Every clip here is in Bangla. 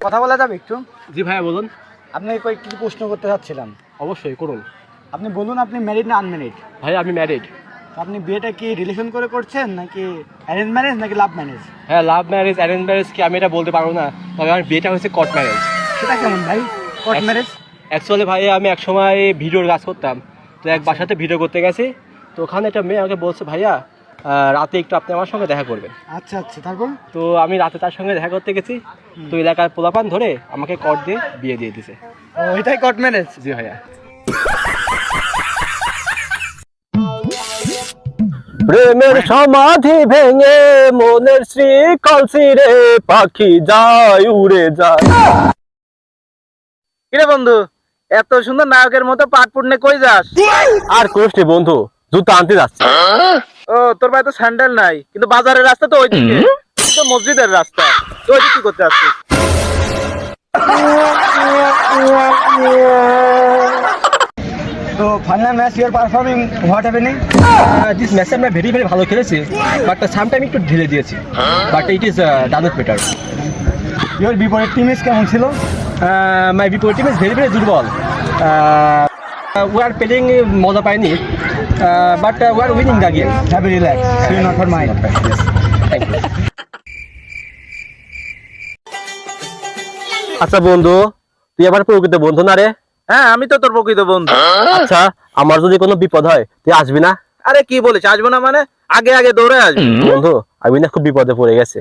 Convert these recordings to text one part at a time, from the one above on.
কথা বলা যাবে একটু? জি ভাইয়া বলুন। আপনাকে কয়েকটি প্রশ্ন করতে চাচ্ছিলাম। অবশ্যই করুন। আপনি বলুন, আপনি ম্যারিড না আনম্যারিড? ভাইয়া আমি ম্যারিড। আপনি বিয়েটা কি রিলেশন করে করছেন নাকি অ্যারেঞ্জ ম্যারেজ নাকি লাভ ম্যারেজ? হ্যাঁ, লাভ ম্যারেজ অ্যারেঞ্জ ম্যারেজ কি আমি এটা বলতে পারবো না, তবে আমার বিয়েটা হচ্ছে কোর্ট ম্যারেজ। সেটা কেমন ভাই, কোর্ট ম্যারেজ? অ্যাকচুয়ালি ভাইয়া আমি এক সময় ভিডিওর কাজ করতাম, তো এক বাসাতে ভিডিও করতে গেছি, তো ওখানে একটা মেয়ে আমাকে বলছে ভাইয়া রাতে একটু আপনি আমার সঙ্গে দেখা করবেন। আচ্ছা আচ্ছা, তারপর? তো আমি রাতে তার সঙ্গে দেখা করতে গেছি, তো এলাকার পোলাপান ধরে আমাকে কোর্ট দিয়ে বিয়ে দিয়ে দিছে। ও, এটাই কোর্ট ম্যারেজ? জি ভাইয়া। প্রেমের সমাধি ভেঙে মনের শ্রীকল ছিঁড়ে পাখি যায় উড়ে যায়। কিরে বন্ধু, এত সুন্দর নায়কের মতো পাট পুড়নে কই যাস? আর কোষ্ঠী বন্ধু, জুতো আনতে যাচ্ছে। ও, তোর ভাই তো স্যান্ডেল নাই, কিন্তু বাজারের রাস্তা তো ওইদিকে, তো মসজিদের রাস্তা, তো ওইদিকে কি করতে আসছিস? তো final match you are performing, what happening? This ম্যাচে আমরা ভেরি ভেরি ভালো খেলেছি, বাট সামটাইম একটু ঢিলে দিয়েছি, but it is done it better. Your বিপরীত টিম কেমন ছিল? মাই বিপরীত টিম ইজ ভেরি ভেরি দুর্বল। উই আর প্লেইং মজা পাইনি, but we are winning the game. Have a relax, feel not for mind. Thank you. আচ্ছা বন্ধু, তুই আমার প্রকৃত বন্ধু না রে? হ্যাঁ, আমি তো তোর প্রকৃত বন্ধু। আচ্ছা, আমার যদি কোনো বিপদ হয় তুই আসবি না? আরে কি বলিস, আসবো না মানে? আগে আগে দৌড়ে আসবি। বন্ধু, আমি না খুব বিপদে পড়ে গেছে,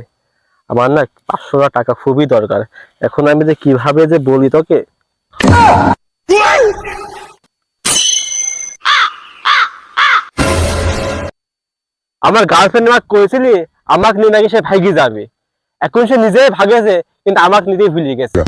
আমার না 500 টাকা খুবই দরকার, এখন আমি যে কিভাবে যে বলি তোকে। আমার গার্লফ্রেন্ড আমাকে কইছিলি আমাকে নিয়ে নাকি সে ভাগি যাবে, এখন সে নিজেই ভাগেছে, কিন্তু আমাকে নিতেই ভুলে গেছে।